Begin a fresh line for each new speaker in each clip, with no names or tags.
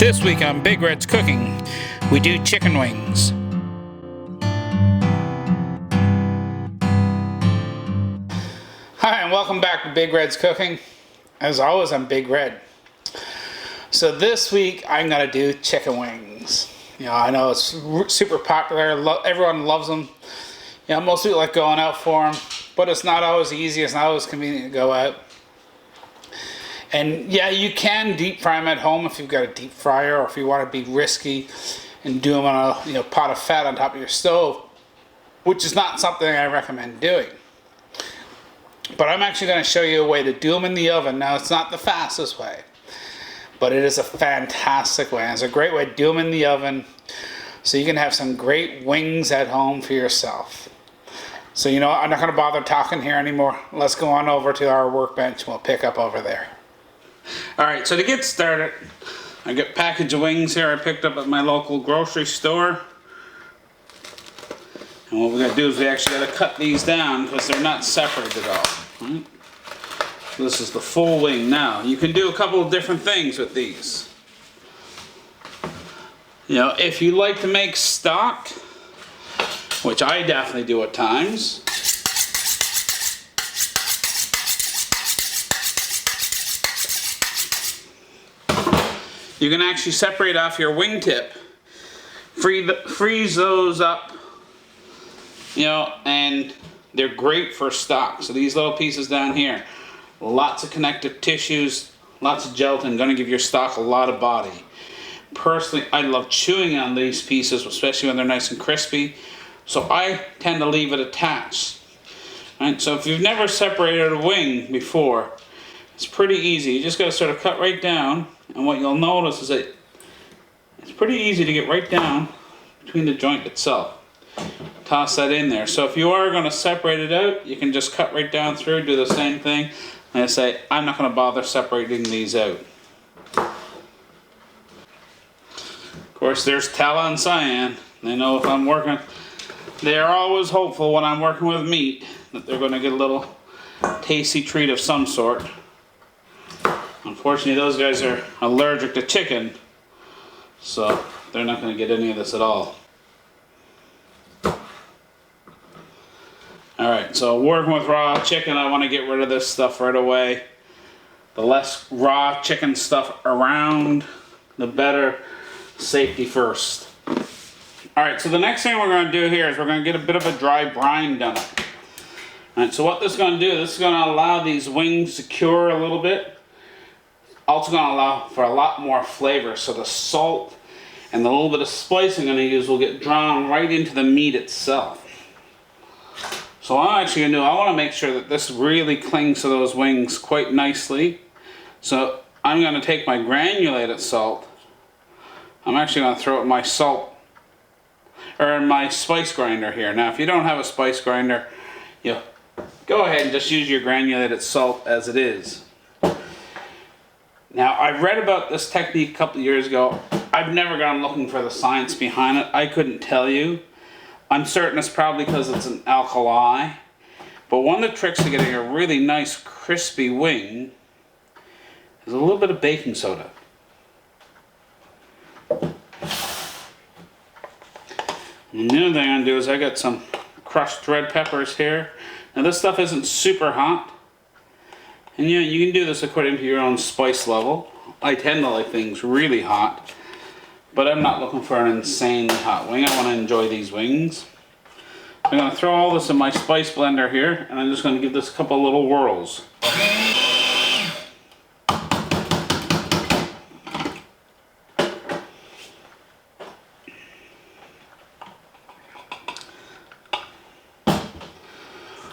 This week on Big Red's Cooking, we do chicken wings. Hi, and welcome back to Big Red's Cooking. As always, I'm Big Red. So this week, I'm gonna do chicken wings. You know, I know it's super popular. Everyone loves them. You know, most people like going out for them, but it's not always easy. It's not always convenient to go out. And yeah, you can deep fry them at home if you've got a deep fryer, or if you want to be risky and do them on a pot of fat on top of your stove, which is not something I recommend doing. But I'm actually going to show you a way to do them in the oven. Now, it's not the fastest way, but it is a fantastic way. It's a great way to do them in the oven, so you can have some great wings at home for yourself. So you know what, I'm not going to bother talking here anymore. Let's go on over to our workbench and we'll pick up over there. Alright, so to get started, I got a package of wings here I picked up at my local grocery store. And what we're going to do is we actually got to cut these down because they're not separated at all. Right? So this is the full wing. Now, you can do a couple of different things with these. You know, if you like to make stock, which I definitely do at times, you can actually separate off your wingtip, freeze those up, you know, and they're great for stock. So these little pieces down here, lots of connective tissues, lots of gelatin, going to give your stock a lot of body. Personally, I love chewing on these pieces, especially when they're nice and crispy, so I tend to leave it attached. Right? So if you've never separated a wing before, it's pretty easy. You just got to sort of cut right down. And what you'll notice is that it's pretty easy to get right down between the joint itself. Toss that in there. So if you are going to separate it out, you can just cut right down through, do the same thing. And I say, I'm not going to bother separating these out. Of course, there's Tala and Cayenne. They know if I'm working, they are always hopeful when I'm working with meat that they're going to get a little tasty treat of some sort. Unfortunately, those guys are allergic to chicken, so they're not going to get any of this at all. Alright, so working with raw chicken, I want to get rid of this stuff right away. The less raw chicken stuff around, the better. Safety first. Alright, so the next thing we're going to do here is we're going to get a bit of a dry brine done. Alright, so what this is going to do, this is going to allow these wings to cure a little bit. Also going to allow for a lot more flavor, so the salt and the little bit of spice I'm going to use will get drawn right into the meat itself. So what I'm actually going to do, I want to make sure that this really clings to those wings quite nicely. So I'm going to take my granulated salt. I'm actually going to throw it in my salt, or in my spice grinder here. Now if you don't have a spice grinder, you know, go ahead and just use your granulated salt as it is. Now, I read about this technique a couple of years ago. I've never gone looking for the science behind it. I couldn't tell you. I'm certain it's probably because it's an alkali. But one of the tricks to getting a really nice crispy wing is a little bit of baking soda. And the other thing I'm going to do is I got some crushed red peppers here. Now this stuff isn't super hot. And you know, you can do this according to your own spice level. I tend to like things really hot, but I'm not looking for an insanely hot wing. I want to enjoy these wings. I'm going to throw all this in my spice blender here, and I'm just going to give this a couple little whirls.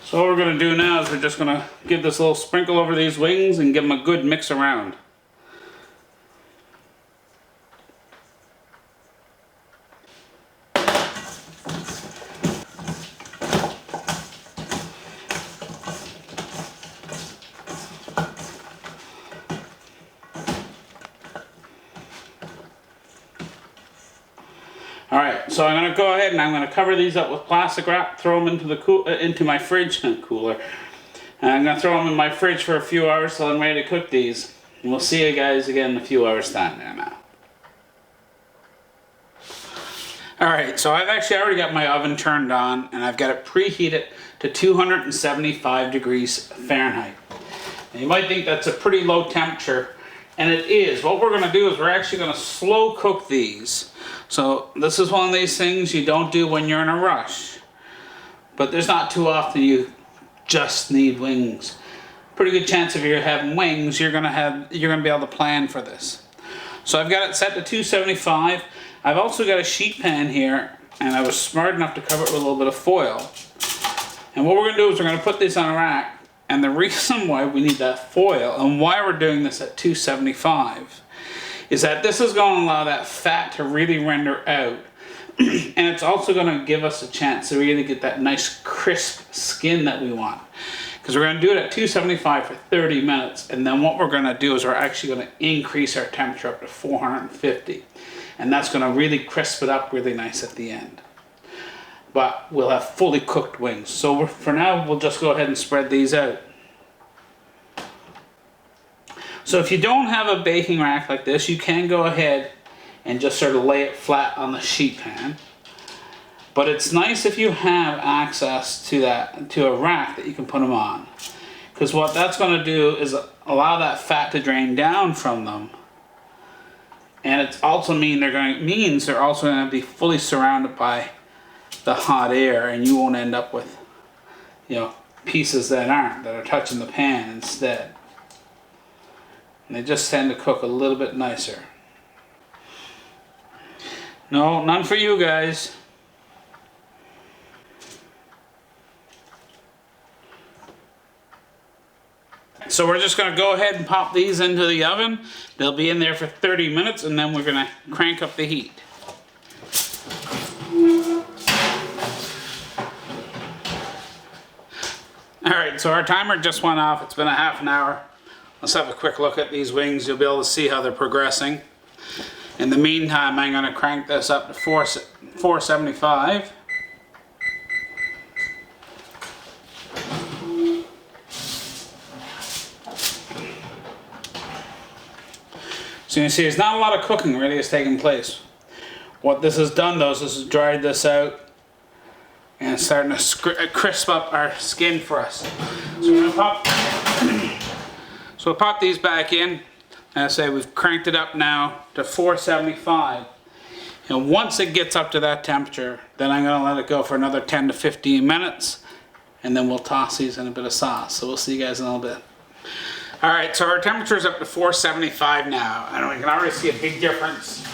So what we're going to do now is we're just going to give this a little sprinkle over these wings and give them a good mix around. Alright, so I'm going to go ahead and I'm going to cover these up with plastic wrap, throw them into my fridge cooler. And I'm going to throw them in my fridge for a few hours till I'm ready to cook these. And we'll see you guys again in a few hours time there now. Alright, so I've actually already got my oven turned on and I've got it preheated to 275 degrees Fahrenheit. Now you might think that's a pretty low temperature, and it is. What we're going to do is we're actually going to slow cook these. So this is one of these things you don't do when you're in a rush. But there's not too often you just need wings. Pretty good chance if you're having wings, you're gonna be able to plan for this. So I've got it set to 275. I've also got a sheet pan here, and I was smart enough to cover it with a little bit of foil. And what we're gonna do is we're gonna put this on a rack. And the reason why we need that foil and why we're doing this at 275 is that this is going to allow that fat to really render out. And it's also going to give us a chance to really get that nice crisp skin that we want. Because we're going to do it at 275 for 30 minutes. And then what we're going to do is we're actually going to increase our temperature up to 450. And that's going to really crisp it up really nice at the end. But we'll have fully cooked wings. So for now, we'll just go ahead and spread these out. So if you don't have a baking rack like this, you can go ahead and just sort of lay it flat on the sheet pan. But it's nice if you have access to a rack that you can put them on. Because what that's going to do is allow that fat to drain down from them. And it's also means they're also going to be fully surrounded by the hot air, and you won't end up with, pieces that are touching the pan instead. And they just tend to cook a little bit nicer. No, none for you guys. So we're just going to go ahead and pop these into the oven. They'll be in there for 30 minutes, and then we're going to crank up the heat. Alright, so our timer just went off. It's been a half an hour. Let's have a quick look at these wings. You'll be able to see how they're progressing. In the meantime, I'm going to crank this up to 475. So you can see there's not a lot of cooking really is taking place. What this has done though is this has dried this out and it's starting to crisp up our skin for us. So we're going to we'll pop these back in. And I say we've cranked it up now to 475. And once it gets up to that temperature, then I'm going to let it go for another 10 to 15 minutes. And then we'll toss these in a bit of sauce. So we'll see you guys in a little bit. Alright, so our temperature is up to 475 now. And we can already see a big difference.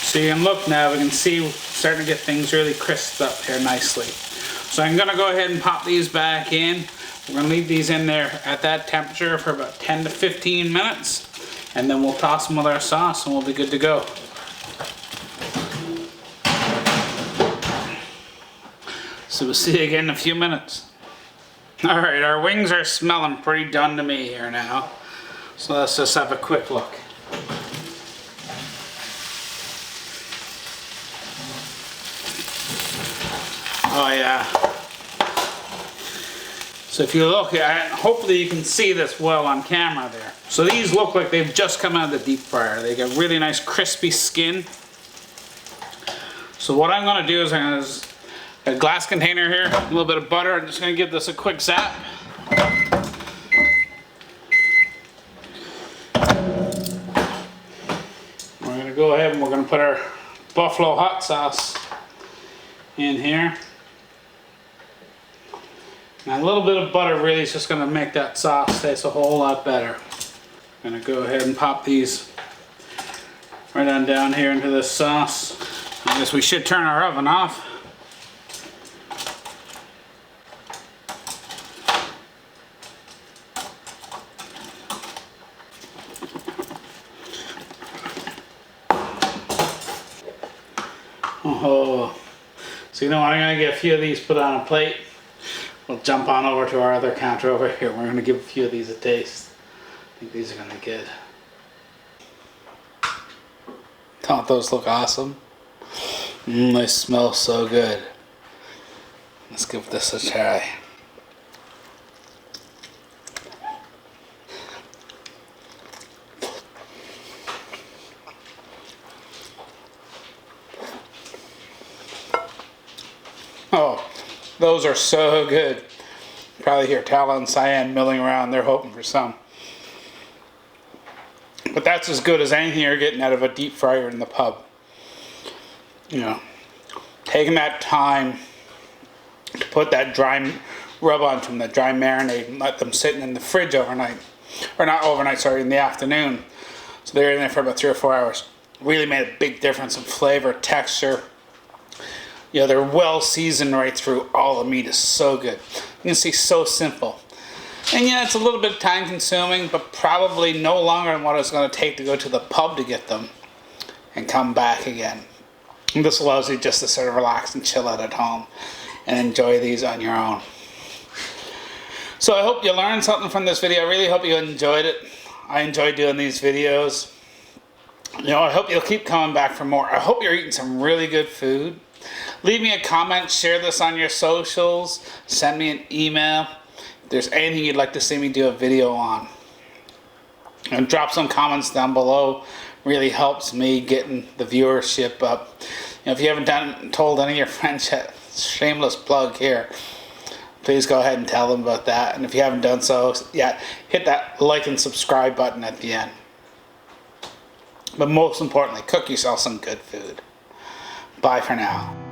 So you can look now, we can see we're starting to get things really crisped up here nicely. So I'm going to go ahead and pop these back in. We're going to leave these in there at that temperature for about 10 to 15 minutes. And then we'll toss them with our sauce and we'll be good to go. So we'll see you again in a few minutes. Alright, our wings are smelling pretty done to me here now. So let's just have a quick look. Oh yeah. So if you look, hopefully you can see this well on camera there. So these look like they've just come out of the deep fryer. They got really nice crispy skin. So what I'm going to do is I'm going to a glass container here, a little bit of butter. I'm just going to give this a quick zap. We're going to go ahead and we're going to put our buffalo hot sauce in here. And a little bit of butter really is just going to make that sauce taste a whole lot better. I'm going to go ahead and pop these right on down here into this sauce. I guess we should turn our oven off. Oh, so you know what, I'm going to get a few of these put on a plate. We'll jump on over to our other counter over here. We're going to give a few of these a taste. I think these are going to be good. Don't those look awesome? They smell so good. Let's give this a try. Those are so good. Probably hear Tala and Cayenne milling around. They're hoping for some. But that's as good as anything you're getting out of a deep fryer in the pub. You know, taking that time to put that dry rub onto them, that dry marinade, and let them sit in the fridge overnight. Or not overnight, sorry, in the afternoon. So they're in there for about 3 or 4 hours. Really made a big difference in flavor, texture. You know, they're well seasoned right through. All the meat is so good. You can see, so simple. And yeah, it's a little bit time consuming, but probably no longer than what it's going to take to go to the pub to get them and come back again. And this allows you just to sort of relax and chill out at home and enjoy these on your own. So I hope you learned something from this video. I really hope you enjoyed it. I enjoy doing these videos. You know, I hope you'll keep coming back for more. I hope you're eating some really good food. Leave me a comment, share this on your socials, send me an email if there's anything you'd like to see me do a video on. And drop some comments down below. Really helps me getting the viewership up. You know, if you haven't told any of your friends yet, shameless plug here, please go ahead and tell them about that. And if you haven't done so yet, hit that like and subscribe button at the end. But most importantly, cook yourself some good food. Bye for now.